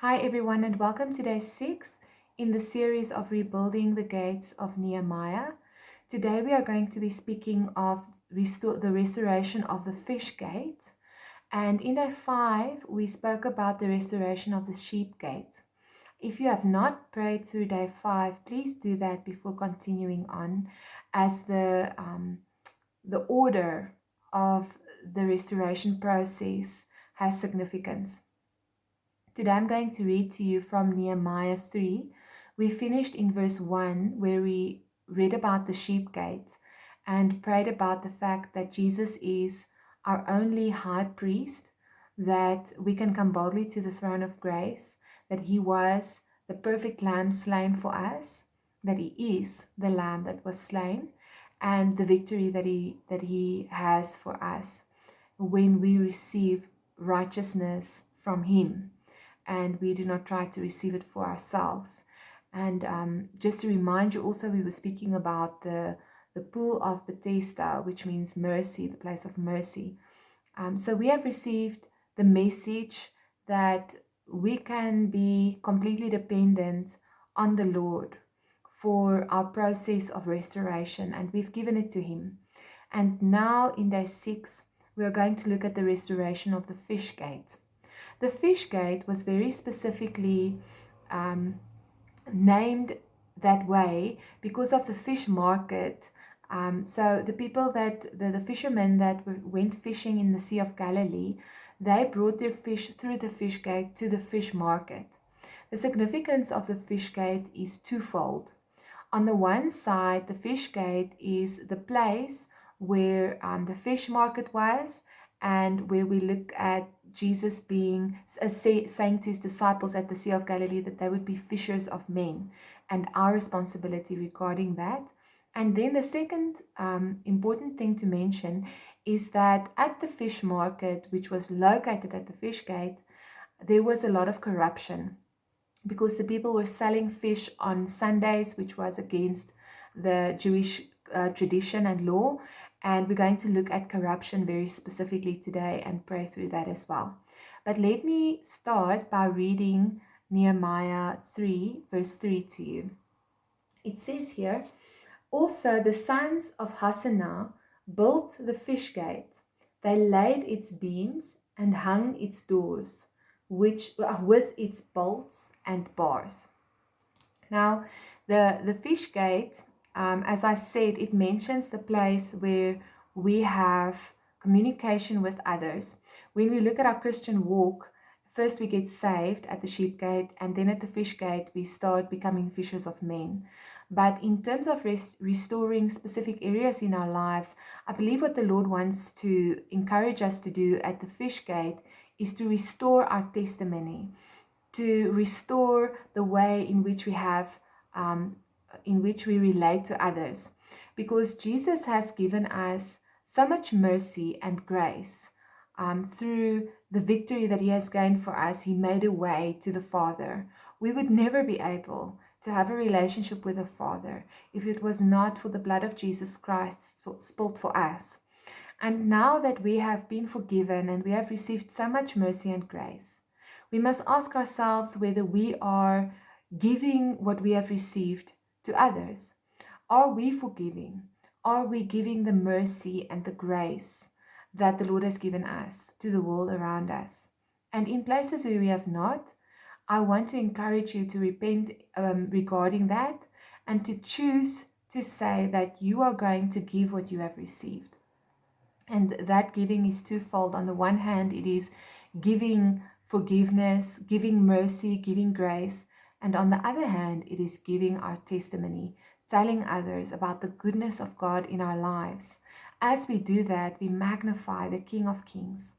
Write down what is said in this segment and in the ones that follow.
Hi everyone, and welcome to day 6 in the series of Rebuilding the Gates of Nehemiah. Today we are going to be speaking of the restoration of the fish gate, and in day 5 we spoke about the restoration of the sheep gate. If you have not prayed through day 5, please do that before continuing on, as the order of the restoration process has significance. Today I'm going to read to you from Nehemiah 3. We finished in verse 1 where we read about the sheep gate and prayed about the fact that Jesus is our only high priest, that we can come boldly to the throne of grace, that he was the perfect lamb slain for us, that he is the lamb that was slain, and the victory that he has for us when we receive righteousness from him and we do not try to receive it for ourselves. And just to remind you also, we were speaking about the pool of Bethesda, which means mercy, the place of mercy. So we have received the message that we can be completely dependent on the Lord for our process of restoration, and we've given it to him. And now in day 6, we are going to look at the restoration of the fish gate. The fish gate was very specifically named that way because of the fish market. So the people the fishermen that went fishing in the Sea of Galilee, they brought their fish through the fish gate to the fish market. The significance of the fish gate is twofold. On the one side, the fish gate is the place where the fish market was, and where we look at Jesus being saying to his disciples at the Sea of Galilee that they would be fishers of men, and our responsibility regarding that. And then the second important thing to mention is that at the fish market, which was located at the fish gate, there was a lot of corruption, because the people were selling fish on Sundays, which was against the Jewish tradition and law. And we're going to look at corruption very specifically today and pray through that as well. But let me start by reading Nehemiah 3, verse 3 to you. It says here, "Also the sons of Hassenaah built the fish gate. They laid its beams and hung its doors, which with its bolts and bars." Now, the fish gate, as I said, it mentions the place where we have communication with others. When we look at our Christian walk, first we get saved at the sheep gate, and then at the fish gate we start becoming fishers of men. But in terms of restoring specific areas in our lives, I believe what the Lord wants to encourage us to do at the fish gate is to restore our testimony, to restore the way in which we have, in which we relate to others, because Jesus has given us so much mercy and grace. Through the victory that he has gained for us, he made a way to the Father. We would never be able to have a relationship with the Father if it was not for the blood of Jesus Christ spilled for us. And now that we have been forgiven and we have received so much mercy and grace, we must ask ourselves whether we are giving what we have received to others. Are we forgiving? Are we giving the mercy and the grace that the Lord has given us to the world around us? And in places where we have not, I want to encourage you to repent regarding that, and to choose to say that you are going to give what you have received. And that giving is twofold. On the one hand, it is giving forgiveness, giving mercy, giving grace. And on the other hand, it is giving our testimony, telling others about the goodness of God in our lives. As we do that, we magnify the King of Kings.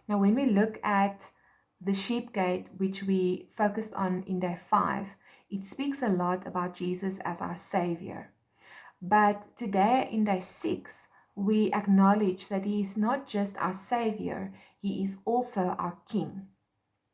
Now, when we look at the sheep gate, which we focused on in day 5, it speaks a lot about Jesus as our Savior. But today in day 6, we acknowledge that he is not just our Savior, he is also our King.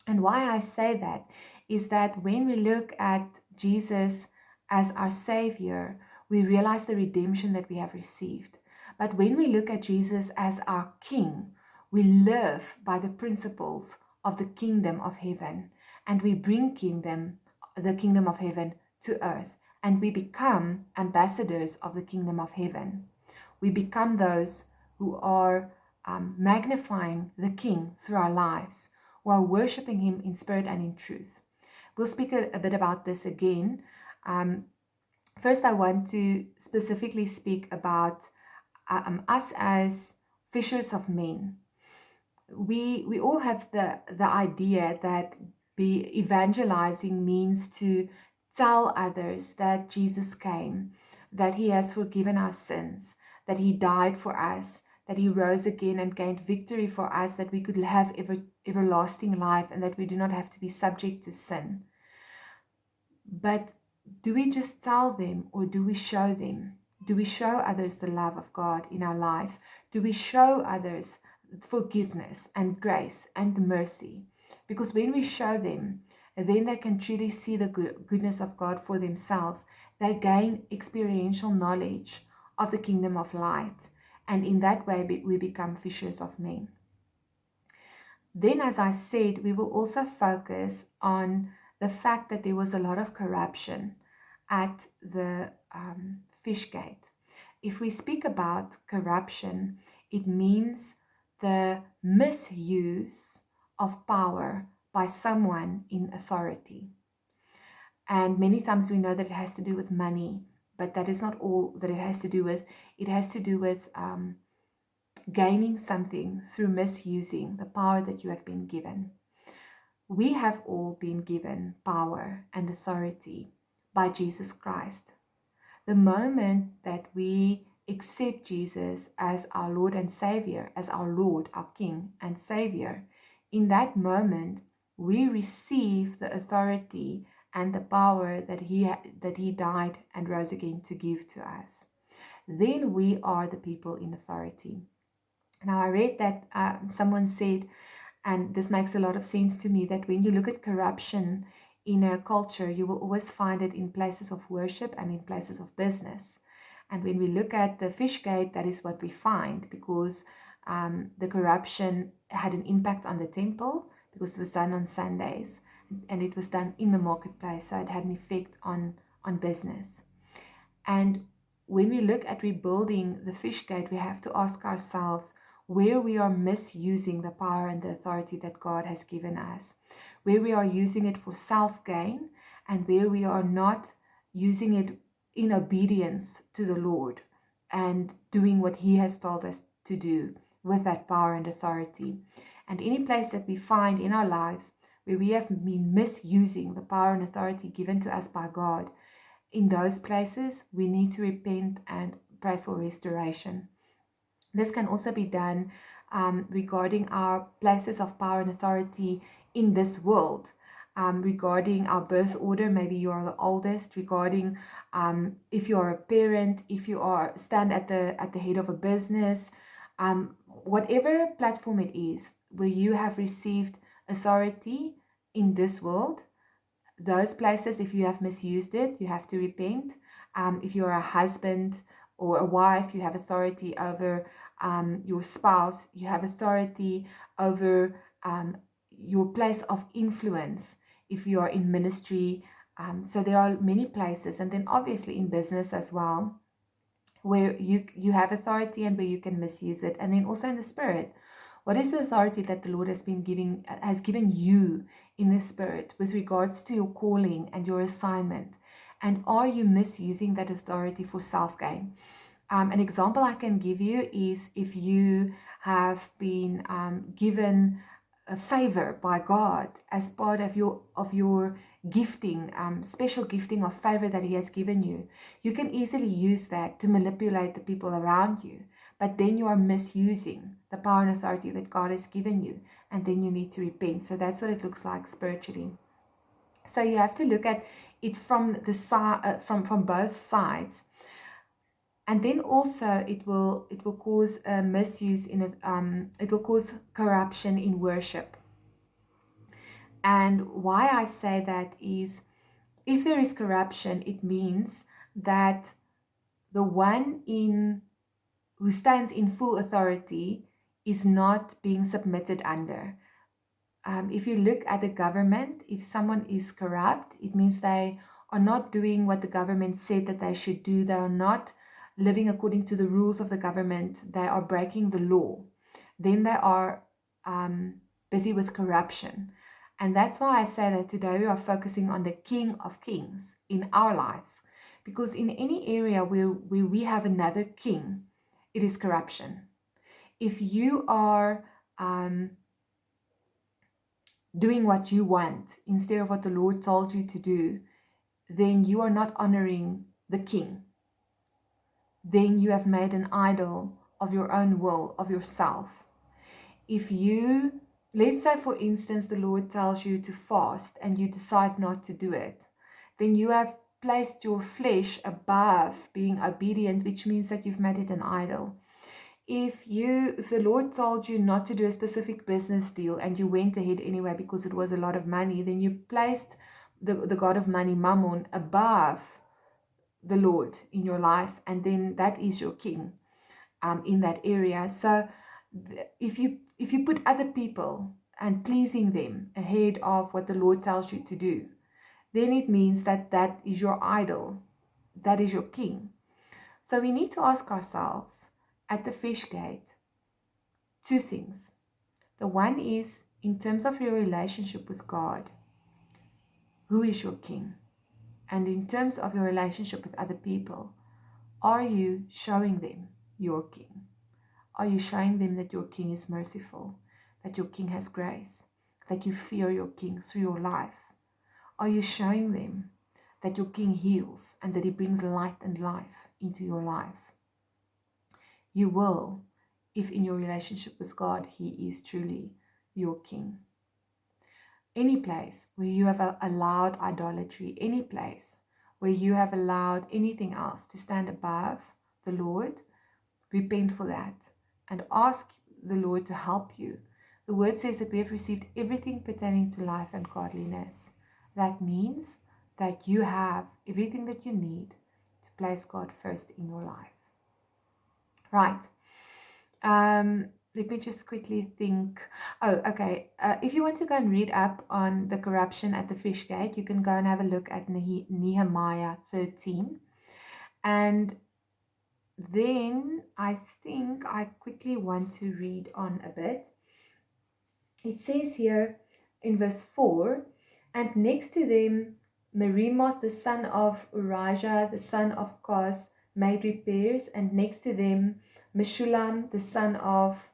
And why I say that is that when we look at Jesus as our Savior, we realize the redemption that we have received. But when we look at Jesus as our King, we live by the principles of the kingdom of heaven. and we bring the kingdom of heaven to earth, and we become ambassadors of the kingdom of heaven. We become those who are magnifying the King through our lives, who are worshiping Him in spirit and in truth. We'll speak a bit about this again. First, I want to specifically speak about us as fishers of men. We all have the idea that evangelizing means to tell others that Jesus came, that He has forgiven our sins, that He died for us, that He rose again and gained victory for us, that we could have everlasting life, and that we do not have to be subject to sin. But do we just tell them, or do we show them? Do we show others the love of God in our lives? Do we show others forgiveness and grace and mercy? Because when we show them, then they can truly see the goodness of God for themselves. They gain experiential knowledge of the kingdom of light, and in that way we become fishers of men. Then, as I said, we will also focus on the fact that there was a lot of corruption at the fish gate. If we speak about corruption, it means the misuse of power by someone in authority. And many times we know that it has to do with money, but that is not all that it has to do with. It has to do with gaining something through misusing the power that you have been given. We have all been given power and authority by Jesus Christ. The moment that we accept Jesus as our Lord and Savior, as our Lord, our King and Savior, in that moment we receive the authority and the power that He died and rose again to give to us. Then we are the people in authority. Now, I read that someone said, and this makes a lot of sense to me, that when you look at corruption in a culture, you will always find it in places of worship and in places of business. And when we look at the fish gate, that is what we find, because the corruption had an impact on the temple, because it was done on Sundays and it was done in the marketplace, so it had an effect on business. And when we look at rebuilding the fish gate, we have to ask ourselves where we are misusing the power and the authority that God has given us, where we are using it for self-gain, and where we are not using it in obedience to the Lord and doing what He has told us to do with that power and authority. And any place that we find in our lives where we have been misusing the power and authority given to us by God, in those places we need to repent and pray for restoration. This can also be done regarding our places of power and authority in this world, regarding our birth order. Maybe you are the oldest, regarding if you are a parent, if you stand at the head of a business, whatever platform it is where you have received authority in this world. Those places, if you have misused it, you have to repent. If you're a husband or a wife, you have authority over your spouse. You have authority over your place of influence if you are in ministry. So there are many places, and then obviously in business as well, where you have authority and where you can misuse it. And then also in the spirit, what is the authority that the Lord has given you in the spirit with regards to your calling and your assignment? And are you misusing that authority for self-gain? An example I can give you is if you have been given a favor by God as part of your gifting, special gifting of favor that He has given you. You can easily use that to manipulate the people around you. But then you are misusing the power and authority that God has given you, and then you need to repent. So that's what it looks like spiritually. So you have to look at it from the side, from both sides, and then also it will cause misuse in it. It will cause corruption in worship. And why I say that is, if there is corruption, it means that the one who stands in full authority is not being submitted under. If you look at the government, if someone is corrupt, it means they are not doing what the government said that they should do. They are not living according to the rules of the government. They are breaking the law. Then they are busy with corruption. And that's why I say that today we are focusing on the King of Kings in our lives. Because in any area where we have another king, it is corruption. If you are doing what you want instead of what the Lord told you to do, then you are not honoring the king. Then you have made an idol of your own will, of yourself. If you, let's say for instance, the Lord tells you to fast and you decide not to do it, then you have placed your flesh above being obedient, which means that you've made it an idol. If the Lord told you not to do a specific business deal and you went ahead anyway because it was a lot of money, then you placed the God of money, Mammon, above the Lord in your life, and then that is your king in that area. So if you put other people and pleasing them ahead of what the Lord tells you to do, then it means that that is your idol, that is your king. So we need to ask ourselves at the fish gate two things. The one is, in terms of your relationship with God, who is your king? And in terms of your relationship with other people, are you showing them your king? Are you showing them that your king is merciful, that your king has grace, that you fear your king through your life? Are you showing them that your king heals and that he brings light and life into your life? You will, if in your relationship with God, he is truly your king. Any place where you have allowed idolatry, any place where you have allowed anything else to stand above the Lord, repent for that and ask the Lord to help you. The word says that we have received everything pertaining to life and godliness. That means that you have everything that you need to place God first in your life. Right. Let me just quickly think. Oh, okay. If you want to go and read up on the corruption at the fish gate, you can go and have a look at Nehemiah 13. And then I think I quickly want to read on a bit. It says here in verse 4, and next to them, Meremoth, the son of Urijah, the son of Koz, made repairs, and next to them, Meshullam, the son of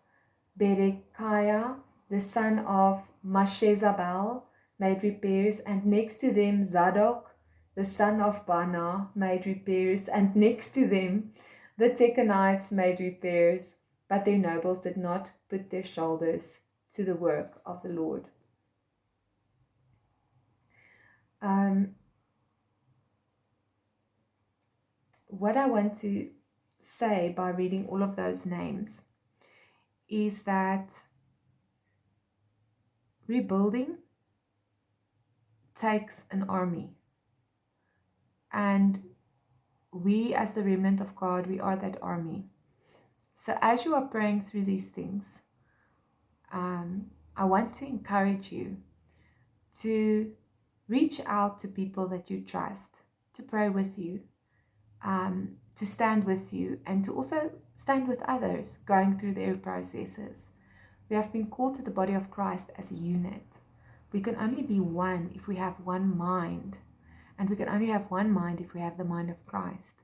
Berechiah, the son of Mashezabel, made repairs, and next to them, Zadok, the son of Bana, made repairs, and next to them, the Tekenites made repairs, but their nobles did not put their shoulders to the work of the Lord. What I want to say by reading all of those names is that rebuilding takes an army. And we, as the remnant of God, we are that army. So as you are praying through these things, I want to encourage you to reach out to people that you trust, to pray with you, to stand with you, and to also stand with others going through their processes. We have been called to the body of Christ as a unit. We can only be one if we have one mind, and we can only have one mind if we have the mind of Christ.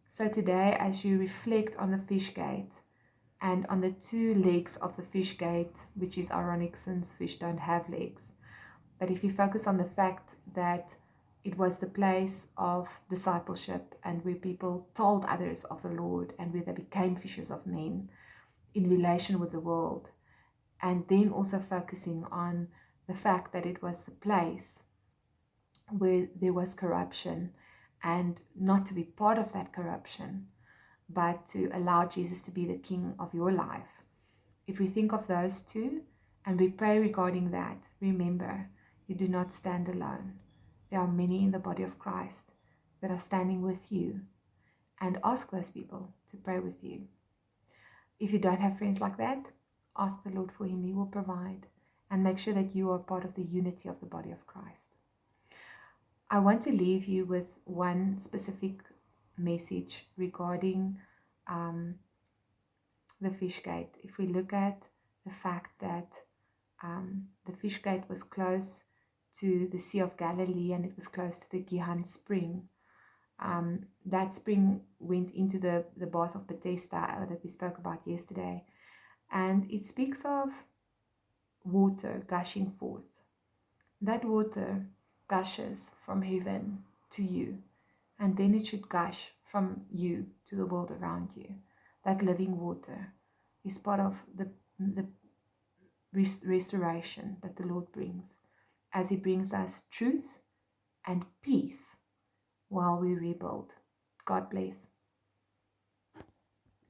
So today, as you reflect on the fish gate and on the two legs of the fish gate, which is ironic since fish don't have legs, but if you focus on the fact that it was the place of discipleship and where people told others of the Lord and where they became fishers of men in relation with the world, and then also focusing on the fact that it was the place where there was corruption, and not to be part of that corruption, but to allow Jesus to be the king of your life. If we think of those two and we pray regarding that, remember, you do not stand alone. There are many in the body of Christ that are standing with you, and ask those people to pray with you. If you don't have friends like that, ask the Lord for him. He will provide. and make sure that you are part of the unity of the body of Christ. I want to leave you with one specific message regarding the fish gate. If we look at the fact that the fish gate was close to the Sea of Galilee and it was close to the Gihon spring, that spring went into the bath of Bethesda that we spoke about yesterday. And it speaks of water gushing forth. That water gushes from heaven to you, and then it should gush from you to the world around you. That living water is part of the restoration that the Lord brings as He brings us truth and peace while we rebuild. God bless.